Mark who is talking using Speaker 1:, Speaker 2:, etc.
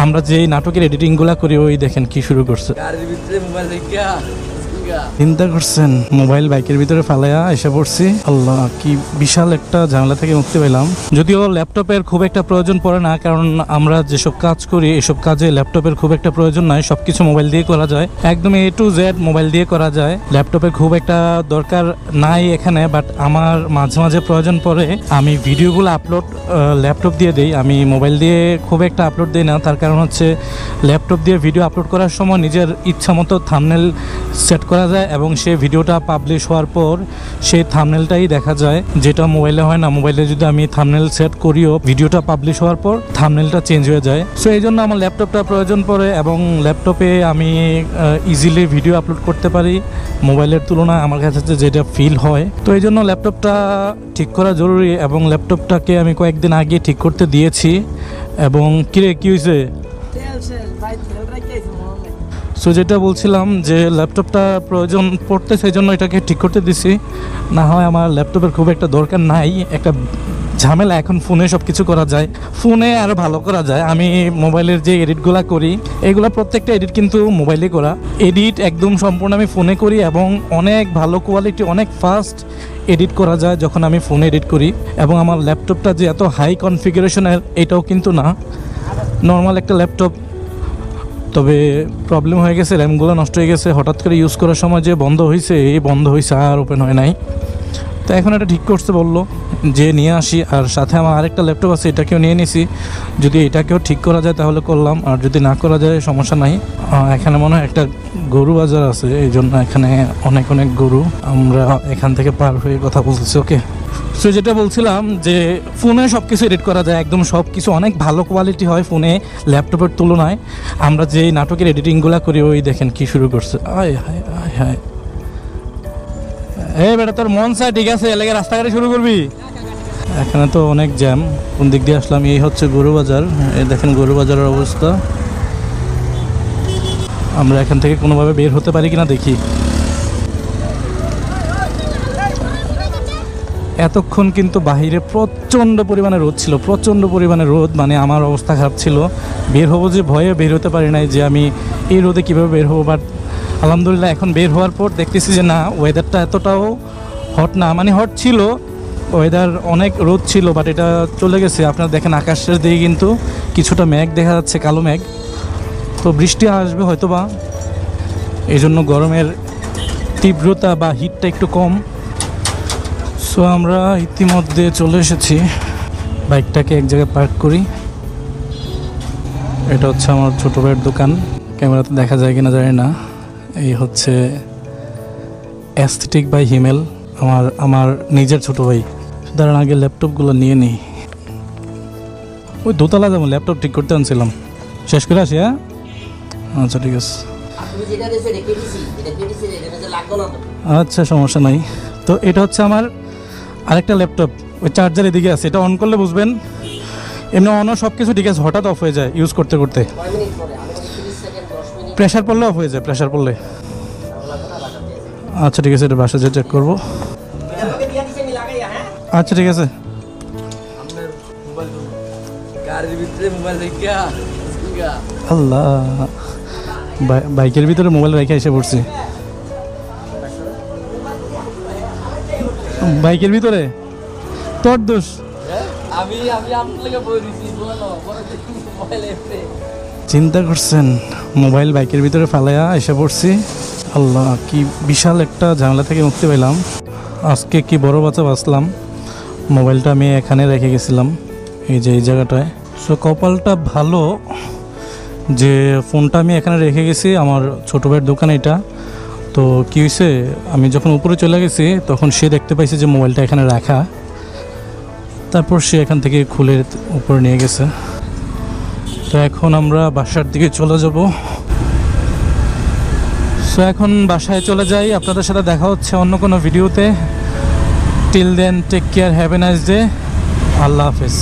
Speaker 1: আমরা যে নাটকের এডিটিংগুলো করি ওই দেখেন কি শুরু করছে। চিন্তা করছেন মোবাইল বাইকের ভিতরে ফালাইয়া এসে পড়ছি। আল্লাহ, কি বিশাল একটা ঝামেলা থেকে মুক্তি পেলাম। যদিও ল্যাপটপের খুব একটা প্রয়োজন পড়ে না, কারণ আমরা যেসব কাজ করি এসব কাজে ল্যাপটপের খুব একটা প্রয়োজন নাই। সবকিছু মোবাইল দিয়ে করা যায়, একদম A to Z মোবাইল দিয়ে করা যায়। ল্যাপটপের খুব একটা দরকার নাই এখানে, বাট আমার মাঝে মাঝে প্রয়োজন পড়ে। আমি ভিডিওগুলো আপলোড ল্যাপটপ দিয়ে দিই, আমি মোবাইল দিয়ে খুব একটা আপলোড দিই না। তার কারণ হচ্ছে ল্যাপটপ দিয়ে ভিডিও আপলোড করার সময় নিজের ইচ্ছা মতো থাম্বনেল সেট করা যায় এবং সেই ভিডিওটা পাবলিশ হওয়ার পর সেই থাম্বনেলটাই দেখা যায়, যেটা মোবাইলে হয় না। মোবাইলে যদি আমি থাম্বনেল সেট করিও ভিডিওটা পাবলিশ হওয়ার পর থাম্বনেলটা চেঞ্জ হয়ে যায়। সো এই জন্য আমার ল্যাপটপটা প্রয়োজন পড়ে এবং ল্যাপটপে আমি ইজিলি ভিডিও আপলোড করতে পারি মোবাইলের তুলনায় আমার কাছে যেটা ফিল হয়। তো এই জন্য ল্যাপটপটা ঠিক করা জরুরি এবং ল্যাপটপটাকে আমি কয়েকদিন আগে ঠিক করতে দিয়েছি। এবং কিরে কি হয়েছে? সো যেটা বলছিলাম যে ল্যাপটপটা প্রয়োজন পড়তে, সেই জন্য এটাকে ঠিক করতে দিছি। না হয় আমার ল্যাপটপের খুব একটা দরকার নাই, একটা ঝামেলা। এখন ফোনে সব কিছু করা যায়, ফোনে আরও ভালো করা যায়। আমি মোবাইলের যে এডিটগুলো করি এগুলো প্রত্যেকটা এডিট কিন্তু মোবাইলে করা। এডিট একদম সম্পূর্ণ আমি ফোনে করি এবং অনেক ভালো কোয়ালিটি, অনেক ফাস্ট এডিট করা যায় যখন আমি ফোনে এডিট করি। এবং আমার ল্যাপটপটা যে এত হাই কনফিগারেশনের এটাও কিন্তু না, নর্মাল একটা ল্যাপটপ। তবে প্রবলেম হয়ে গেছে, র্যামগুলো নষ্ট হয়ে গেছে। হঠাৎ করে ইউজ করার সময় যে বন্ধ হয়েছে আর ওপেন হয় নাই। তো এখন এটা ঠিক করতে বললো যে নিয়ে আসি, আর সাথে আমার আরেকটা ল্যাপটপ আছে এটাকেও নিয়ে নিছি। যদি এটাকেও ঠিক করা যায় তাহলে করলাম, আর যদি না করা যায় সমস্যা নাই। এখানে মনে হয় একটা গরু বাজার আছে, এই জন্য এখানে অনেক গরু। আমরা এখান থেকে পার হয়ে কথা বলতেছি। ওকে, সো যেটা বলছিলাম যে ফোনে সব কিছু এডিট করা যায়, একদম সব কিছু অনেক ভালো কোয়ালিটি হয় ফোনে ল্যাপটপের তুলনায়। আমরা যে নাটকের এডিটিংগুলো করি ওই দেখেন কি শুরু করছে। আয় হায় আয় হায়, এই বেটা তোর মন চায় ঠিক আছে, এলাকায় রাস্তাঘাটে শুরু করবি। এখানে তো অনেক জ্যাম, কোন দিক দিয়ে আসলাম? এই হচ্ছে গরু বাজার। এই দেখেন গরু বাজারের অবস্থা। আমরা এখান থেকে কোনোভাবে বের হতে পারি কিনা দেখি। এতক্ষণ কিন্তু বাহিরে প্রচণ্ড পরিমাণে রোদ ছিল, প্রচণ্ড পরিমাণে রোদ, মানে আমার অবস্থা খারাপ ছিল। বের হবো যে ভয়ে বের হতে পারি নাই যে আমি এই রোদে কীভাবে বের হবো। বাট আলহামদুলিল্লাহ এখন বের হওয়ার পর দেখতেছি যে না, ওয়েদারটা এতটাও হট না, মানে হট ছিল ওয়েদার, অনেক রোদ ছিল বাট এটা চলে গেছে। আপনারা দেখেন আকাশের দিকে কিন্তু কিছুটা মেঘ দেখা যাচ্ছে, কালো মেঘ। তো বৃষ্টি আসবে হয়তো বা, এই জন্য গরমের তীব্রতা বা হিটটা একটু কম। সো আমরা ইতিমধ্যে চলে এসেছি। বাইকটাকে এক জায়গায় পার্ক করি। এটা হচ্ছে আমার ছোটো ভাইয়ের দোকান, ক্যামেরাতে দেখা যায় কিনা জানি না। এই হচ্ছে অ্যাস্থেটিক বাই হিমেল, আমার নিজের ছোটো ভাই। সুতরাং আগে ল্যাপটপগুলো নিয়ে নিই। ওই দোতলা যেমন ল্যাপটপ ঠিক করতে আনছিলাম, শেষ করে আসি। হ্যাঁ আচ্ছা ঠিক আছে, আচ্ছা সমস্যা নাই। তো এটা হচ্ছে আমার আরেকটা ল্যাপটপ, ওই চার্জার এদিকে আছে, এটা অন করলে বুঝবেন। এমনি অনও সব কিছু ঠিক আছে, হঠাৎ অফ হয়ে যায় ইউজ করতে করতে। প্রেশার পড়লে অফ হয়ে যায়, প্রেশার পড়লে। আচ্ছা ঠিক আছে, এটা বাসা যেয়ে চেক করবো। আচ্ছা ঠিক আছে। আল্লাহ, বাইকের ভিতরে মোবাইল রেখে এসে পড়ছি। বাইকের ভিতরে তোর দোষ। চিন্তা করছেন মোবাইল বাইকের ভিতরে ফালাইয়া এসে পড়ছি। আল্লাহ, কি বিশাল একটা ঝামেলা থেকে মুক্তি পেলাম। আজকে কি বড় বাচ্চা বাঁচলাম। মোবাইলটা আমি এখানে রেখে গেছিলাম, এই যে এই জায়গাটায়। সো কপালটা ভালো যে ফোনটা আমি এখানে রেখে গেছি, আমার ছোটো ভাইয়ের দোকানে এটা। তো কী হয়েছে, আমি যখন উপরে চলে গেছি তখন সে দেখতে পাইছে যে মোবাইলটা এখানে রাখা। তারপর সে এখান থেকে খুলে উপরে নিয়ে গেছে। তো এখন আমরা বাসার দিকে চলে যাব। সো এখন বাসায় চলে যাই, আপনাদের সাথে দেখা হচ্ছে অন্য কোনো ভিডিওতে। Till then take care, have a nice day, আল্লাহ হাফেজ।